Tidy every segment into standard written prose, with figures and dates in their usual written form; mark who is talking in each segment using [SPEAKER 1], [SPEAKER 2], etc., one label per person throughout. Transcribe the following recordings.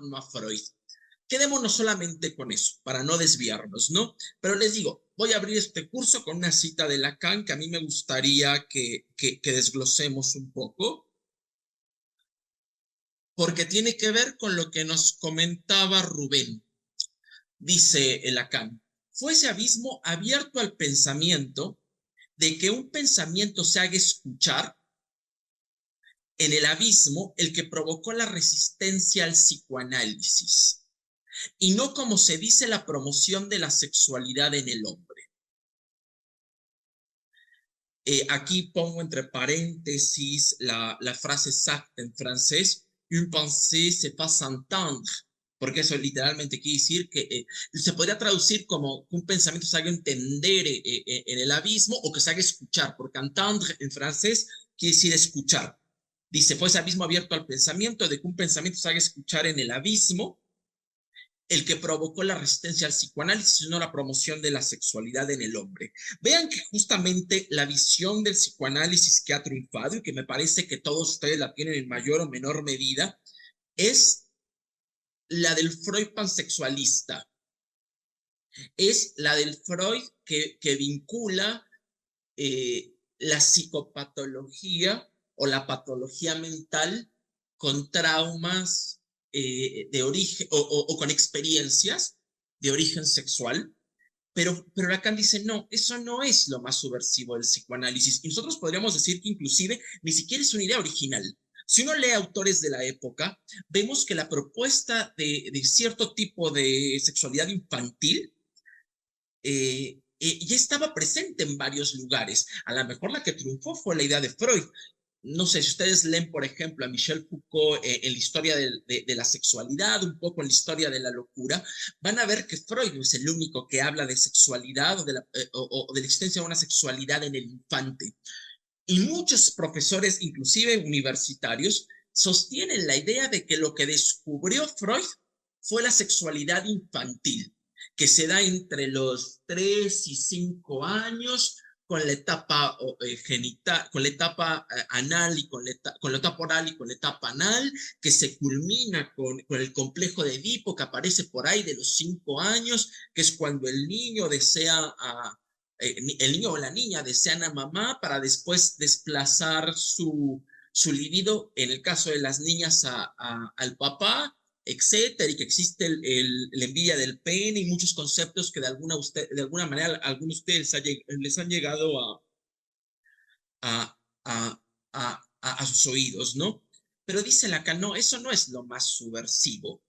[SPEAKER 1] torno a Freud. Quedémonos solamente con eso, para no desviarnos, ¿no? Pero les digo, voy a abrir este curso con una cita de Lacan que a mí me gustaría que desglosemos un poco, porque tiene que ver con lo que nos comentaba Rubén. Dice Lacan, fue ese abismo abierto al pensamiento de que un pensamiento se haga escuchar en el abismo el que provocó la resistencia al psicoanálisis, y no como se dice la promoción de la sexualidad en el hombre. Aquí pongo entre paréntesis la frase exacta en francés, une pensée c'est pas s'entendre, porque eso literalmente quiere decir que se podría traducir como que un pensamiento se haga entender en el abismo o que se haga escuchar, porque entendre en francés quiere decir escuchar. Dice, fue ese abismo abierto al pensamiento, de que un pensamiento se haga escuchar en el abismo, el que provocó la resistencia al psicoanálisis, no la promoción de la sexualidad en el hombre. Vean que justamente la visión del psicoanálisis que ha triunfado y que me parece que todos ustedes la tienen en mayor o menor medida, es la del Freud pansexualista. Es la del Freud que vincula la psicopatología o la patología mental con traumas de origen o con experiencias de origen sexual, pero Lacan dice, no, eso no es lo más subversivo del psicoanálisis. Y nosotros podríamos decir que inclusive ni siquiera es una idea original. Si uno lee autores de la época, vemos que la propuesta de cierto tipo de sexualidad infantil ya estaba presente en varios lugares. A lo mejor la que triunfó fue la idea de Freud. No sé, si ustedes leen, por ejemplo, a Michel Foucault en la historia de la sexualidad, un poco en la historia de la locura, van a ver que Freud no es el único que habla de sexualidad o de la existencia de una sexualidad en el infante. Y muchos profesores, inclusive universitarios, sostienen la idea de que lo que descubrió Freud fue la sexualidad infantil, que se da entre los 3 y 5 años, con la etapa genital, con la etapa anal y con la etapa oral y con la etapa anal, que se culmina con el complejo de Edipo que aparece por ahí de los 5 años, que es cuando el niño desea el niño o la niña desean a mamá para después desplazar su libido, en el caso de las niñas, al papá, etcétera, y que existe la envidia del pene y muchos conceptos que de alguna manera a algunos de ustedes les han llegado a, a sus oídos, ¿no? Pero dice Lacan, no, eso no es lo más subversivo.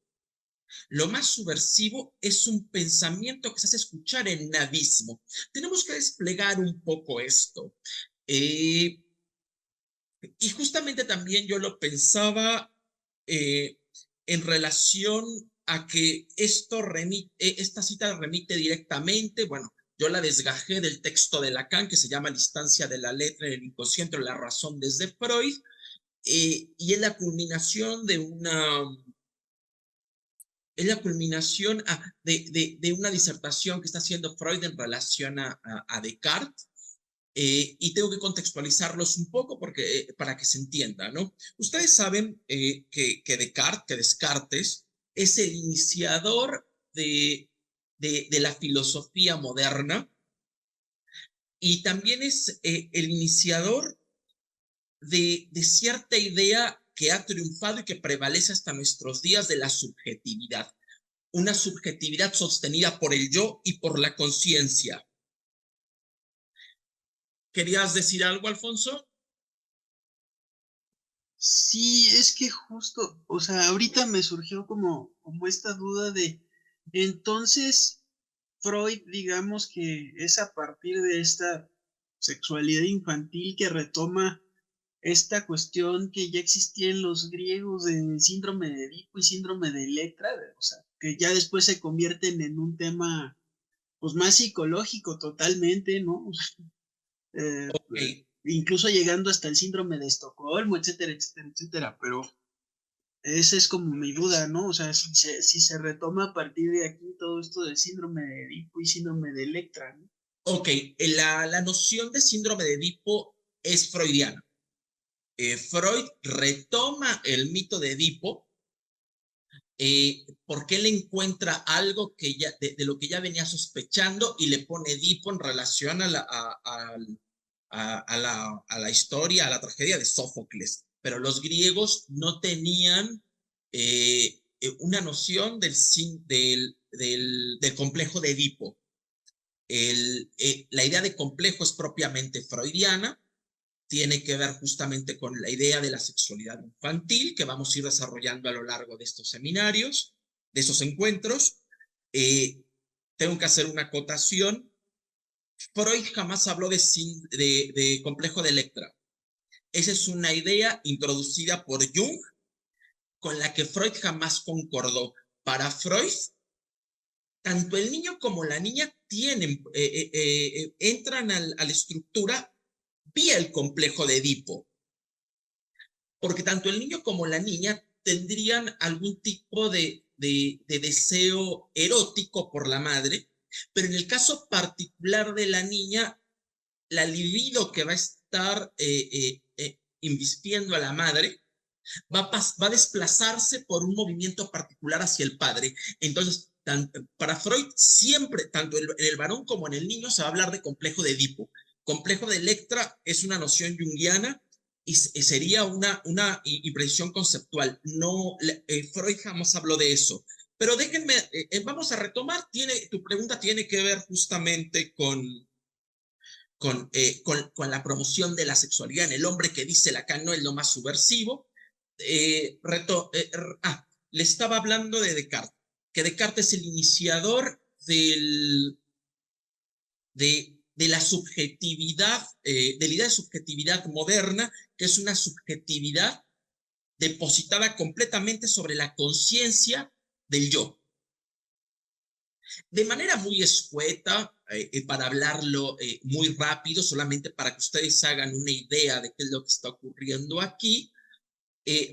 [SPEAKER 1] Lo más subversivo es un pensamiento que se hace escuchar en un abismo. Tenemos que desplegar un poco esto. Y justamente también yo lo pensaba eh, en relación a que esta cita remite directamente, bueno, yo la desgajé del texto de Lacan que se llama La instancia de la letra en el inconsciente o la razón desde Freud, y es la culminación de una disertación que está haciendo Freud en relación a Descartes, y tengo que contextualizarlos un poco para que se entienda, ¿no? Ustedes saben que Descartes, es el iniciador de la filosofía moderna y también es el iniciador de cierta idea que ha triunfado y que prevalece hasta nuestros días de la subjetividad. Una subjetividad sostenida por el yo y por la conciencia. ¿Querías decir algo, Alfonso?
[SPEAKER 2] Sí, es que justo, o sea, ahorita me surgió como esta duda de, entonces, Freud, digamos que es a partir de esta sexualidad infantil que retoma esta cuestión que ya existía en los griegos de síndrome de Edipo y síndrome de Electra, o sea, que ya después se convierten en un tema, pues, más psicológico totalmente, ¿no?
[SPEAKER 1] Ok,
[SPEAKER 2] Incluso llegando hasta el síndrome de Estocolmo, etcétera, etcétera, etcétera, pero esa es como mi duda, ¿no? O sea, si se retoma a partir de aquí todo esto del síndrome de Edipo y síndrome de Electra, ¿no?
[SPEAKER 1] ok, la noción de síndrome de Edipo es freudiana. Freud retoma el mito de Edipo porque él encuentra algo que ya, de lo que ya venía sospechando y le pone Edipo en relación a la historia, a la tragedia de Sófocles. Pero los griegos no tenían una noción del complejo de Edipo. La idea de complejo es propiamente freudiana, tiene que ver justamente con la idea de la sexualidad infantil que vamos a ir desarrollando a lo largo de estos seminarios, de esos encuentros. Tengo que hacer una acotación. Freud jamás habló de complejo de Electra. Esa es una idea introducida por Jung con la que Freud jamás concordó. Para Freud, tanto el niño como la niña entran a la estructura vía el complejo de Edipo, porque tanto el niño como la niña tendrían algún tipo de deseo erótico por la madre, pero en el caso particular de la niña, la libido que va a estar invistiendo a la madre va a desplazarse por un movimiento particular hacia el padre. Entonces, para Freud, siempre, tanto en el varón como en el niño, se va a hablar de complejo de Edipo. Complejo de Electra es una noción junguiana y sería una impresión conceptual. No, Freud jamás habló de eso. Pero déjenme, vamos a retomar. Tu pregunta tiene que ver justamente con la promoción de la sexualidad en el hombre, que dice Lacan no es lo más subversivo. Le estaba hablando de Descartes, que Descartes es el iniciador de la subjetividad, de la idea de subjetividad moderna, que es una subjetividad depositada completamente sobre la conciencia del yo. De manera muy escueta, para hablarlo muy rápido, solamente para que ustedes hagan una idea de qué es lo que está ocurriendo aquí,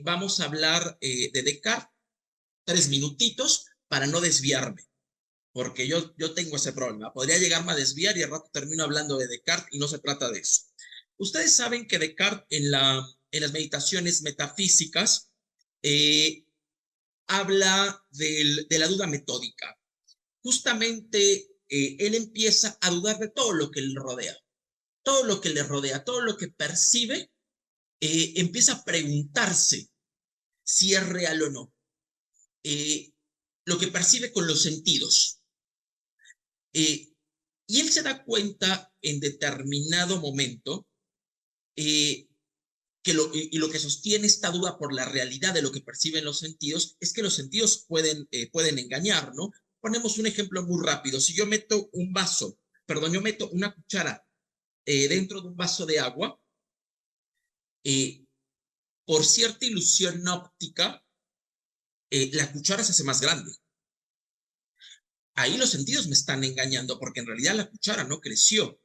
[SPEAKER 1] vamos a hablar de Descartes, 3 minutitos, para no desviarme, porque yo tengo ese problema. Podría llegarme a desviar y al rato termino hablando de Descartes y no se trata de eso. Ustedes saben que Descartes en las meditaciones metafísicas habla de la duda metódica. Justamente él empieza a dudar de todo lo que le rodea, todo lo que le rodea, todo lo que percibe, empieza a preguntarse si es real o no. Lo que percibe con los sentidos. Y él se da cuenta en determinado momento y lo que sostiene esta duda por la realidad de lo que perciben los sentidos es que los sentidos pueden engañar, ¿no? Ponemos un ejemplo muy rápido. Si yo meto yo meto una cuchara dentro de un vaso de agua, por cierta ilusión óptica, la cuchara se hace más grande. Ahí los sentidos me están engañando porque en realidad la cuchara no creció.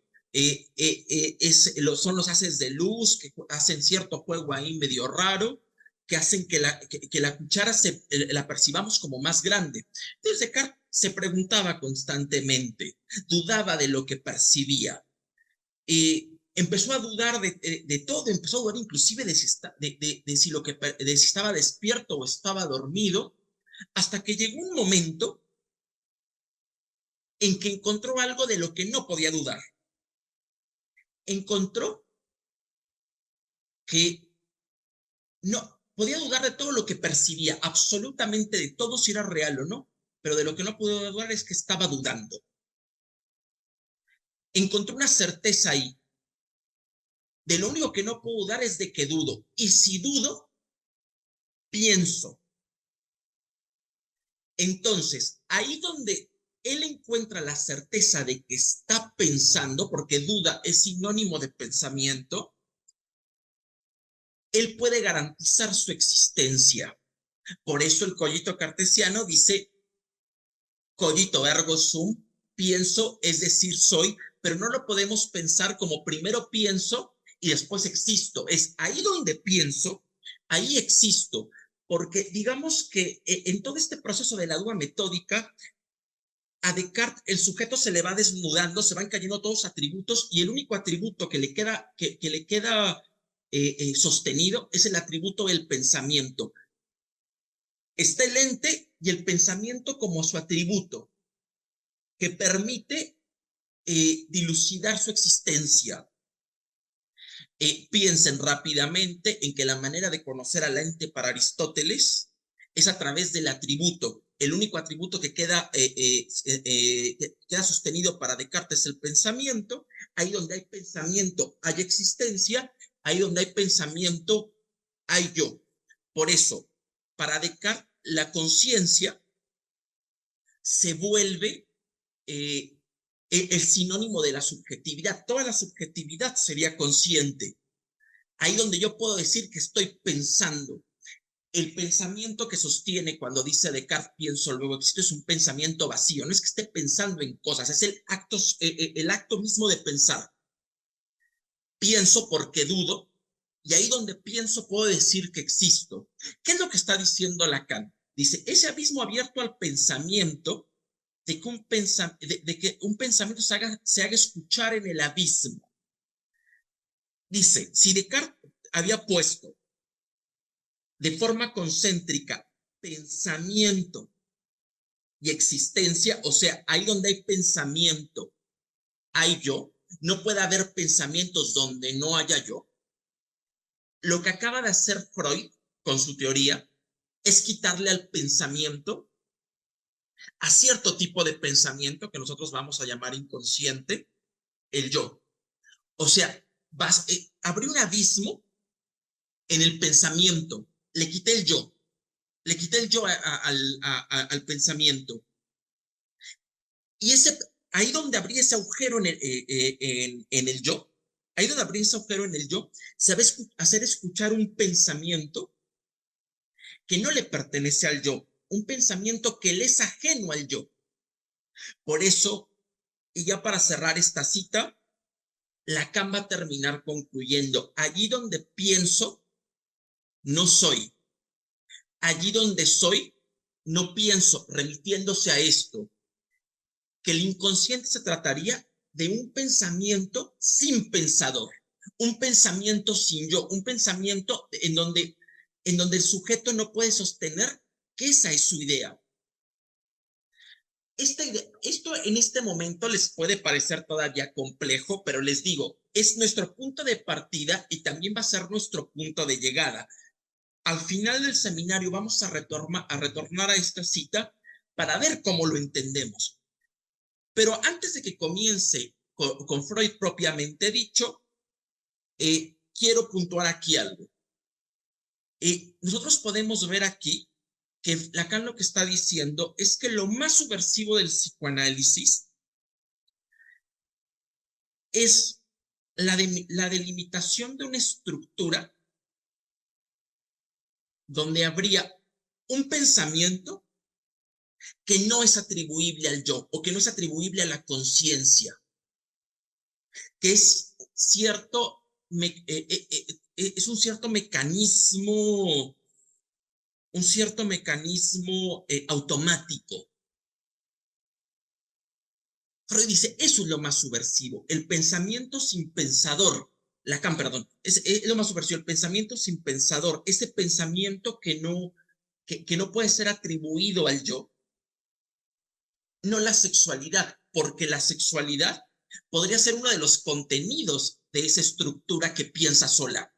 [SPEAKER 1] Son los haces de luz que hacen cierto juego ahí medio raro, que hacen que la cuchara la percibamos como más grande. Entonces Descartes se preguntaba constantemente, dudaba de lo que percibía. Empezó a dudar de todo, empezó a dudar inclusive de si estaba despierto o estaba dormido, hasta que llegó un momento en que encontró algo de lo que no podía dudar. Encontró que no podía dudar de todo lo que percibía, absolutamente de todo, si era real o no, pero de lo que no pudo dudar es que estaba dudando. Encontró una certeza ahí. De lo único que no puedo dudar es de que dudo. Y si dudo, pienso. Entonces, ahí donde él encuentra la certeza de que está pensando, porque duda es sinónimo de pensamiento, él puede garantizar su existencia. Por eso el cogito cartesiano dice, cogito ergo sum, pienso, es decir, soy, pero no lo podemos pensar como primero pienso y después existo. Es ahí donde pienso, ahí existo, porque digamos que en todo este proceso de la duda metódica, a Descartes el sujeto se le va desnudando, se van cayendo todos los atributos y el único atributo que le queda sostenido es el atributo del pensamiento. Está el ente y el pensamiento como su atributo, que permite dilucidar su existencia. Piensen rápidamente en que la manera de conocer al ente para Aristóteles es a través del atributo. El único atributo que queda sostenido para Descartes es el pensamiento. Ahí donde hay pensamiento hay existencia, ahí donde hay pensamiento hay yo. Por eso, para Descartes, la conciencia se vuelve el sinónimo de la subjetividad. Toda la subjetividad sería consciente. Ahí donde yo puedo decir que estoy pensando. El pensamiento que sostiene cuando dice Descartes, pienso, luego existo, es un pensamiento vacío. No es que esté pensando en cosas, es el acto mismo de pensar. Pienso porque dudo, y ahí donde pienso puedo decir que existo. ¿Qué es lo que está diciendo Lacan? Dice, ese abismo abierto al pensamiento, de que un pensamiento se haga escuchar en el abismo. Dice, si Descartes había puesto de forma concéntrica pensamiento y existencia, o sea, ahí donde hay pensamiento, hay yo, no puede haber pensamientos donde no haya yo. Lo que acaba de hacer Freud con su teoría es quitarle al pensamiento, a cierto tipo de pensamiento que nosotros vamos a llamar inconsciente, el yo. O sea, abrió un abismo en el pensamiento, le quité el yo, le quité el yo al pensamiento. Y ahí donde abrí ese agujero en el yo, ahí donde abrí ese agujero en el yo, se va a hacer escuchar un pensamiento que no le pertenece al yo, un pensamiento que le es ajeno al yo. Por eso, y ya para cerrar esta cita, Lacan va a terminar concluyendo, allí donde pienso, no soy. Allí donde soy, no pienso, remitiéndose a esto, que el inconsciente se trataría de un pensamiento sin pensador, un pensamiento sin yo, un pensamiento en donde el sujeto no puede sostener que esa es su idea. Esto en este momento les puede parecer todavía complejo, pero les digo, es nuestro punto de partida y también va a ser nuestro punto de llegada. Al final del seminario vamos a retornar a esta cita para ver cómo lo entendemos. Pero antes de que comience con Freud propiamente dicho, quiero puntuar aquí algo. Nosotros podemos ver aquí que Lacan lo que está diciendo es que lo más subversivo del psicoanálisis es la delimitación de una estructura donde habría un pensamiento que no es atribuible al yo o que no es atribuible a la conciencia, que es es un cierto mecanismo automático. Freud dice, eso es lo más subversivo, el pensamiento sin pensador. Lacan, perdón, es lo más subversivo, el pensamiento sin pensador, ese pensamiento que no puede ser atribuido al yo, no la sexualidad, porque la sexualidad podría ser uno de los contenidos de esa estructura que piensa sola.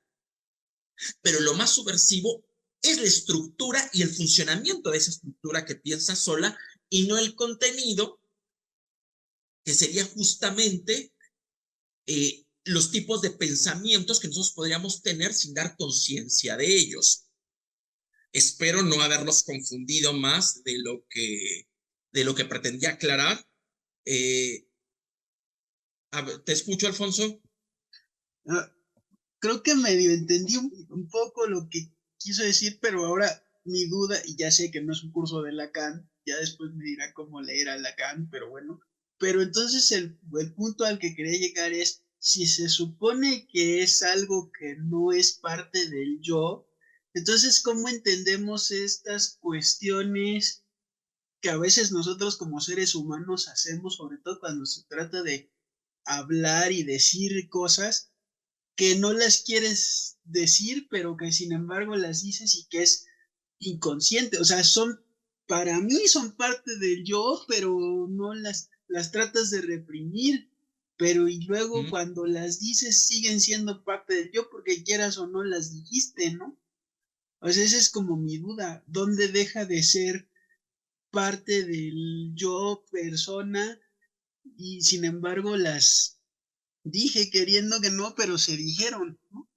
[SPEAKER 1] Pero lo más subversivo es la estructura y el funcionamiento de esa estructura que piensa sola y no el contenido, que sería justamente los tipos de pensamientos que nosotros podríamos tener sin dar conciencia de ellos. Espero no haberlos confundido más de lo que pretendía aclarar. ¿Te escucho, Alfonso?
[SPEAKER 2] Ah, creo que medio entendí un poco lo que quiso decir, pero ahora mi duda, y ya sé que no es un curso de Lacan, ya después me dirá cómo leer a Lacan, pero bueno. Pero entonces el punto al que quería llegar es, si se supone que es algo que no es parte del yo, entonces ¿cómo entendemos estas cuestiones que a veces nosotros como seres humanos hacemos, sobre todo cuando se trata de hablar y decir cosas que no las quieres decir, pero que sin embargo las dices y que es inconsciente, o sea, para mí son parte del yo, pero no las tratas de reprimir, pero y luego
[SPEAKER 1] ¿Mm?
[SPEAKER 2] cuando las dices siguen siendo parte del yo porque quieras o no las dijiste, ¿no? O sea, esa es como mi duda, ¿dónde deja de ser parte del yo persona y sin embargo las dije queriendo que no, pero se dijeron, ¿no?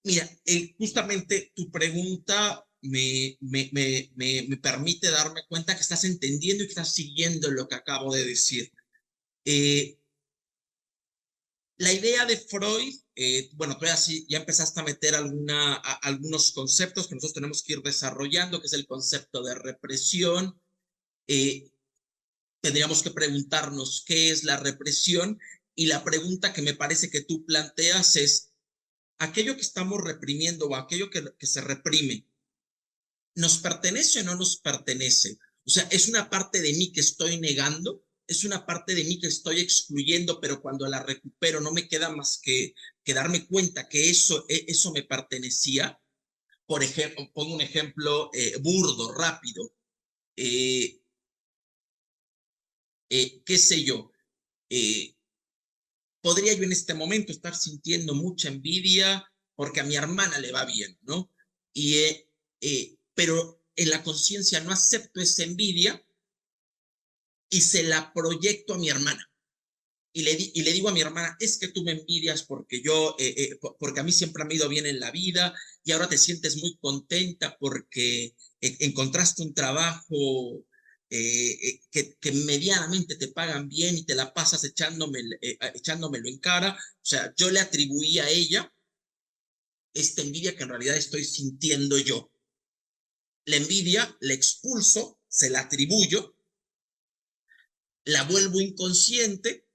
[SPEAKER 1] Mira, justamente tu pregunta me permite darme cuenta que estás entendiendo y que estás siguiendo lo que acabo de decir. Eh, la idea de Freud, bueno, tú ya empezaste a meter algunos conceptos que nosotros tenemos que ir desarrollando, que es el concepto de represión. Eh, Tendríamos que preguntarnos qué es la represión, y la pregunta que me parece que tú planteas es, aquello que estamos reprimiendo o aquello que se reprime, ¿nos pertenece o no nos pertenece? O sea, es una parte de mí que estoy negando, es una parte de mí que estoy excluyendo, pero cuando la recupero no me queda más que darme cuenta que eso me pertenecía. Por ejemplo, pongo un ejemplo burdo, rápido. Eh, ¿Qué sé yo? Eh, Podría yo en este momento estar sintiendo mucha envidia porque a mi hermana le va bien, ¿no? Pero en la conciencia no acepto esa envidia y se la proyecto a mi hermana. Y le digo a mi hermana, es que tú me envidias porque a mí siempre me ha ido bien en la vida y ahora te sientes muy contenta porque encontraste un trabajo que medianamente te pagan bien y te la pasas echándomelo en cara. O sea, yo le atribuí a ella esta envidia que en realidad estoy sintiendo yo. La envidia la expulso, se la atribuyo, la vuelvo inconsciente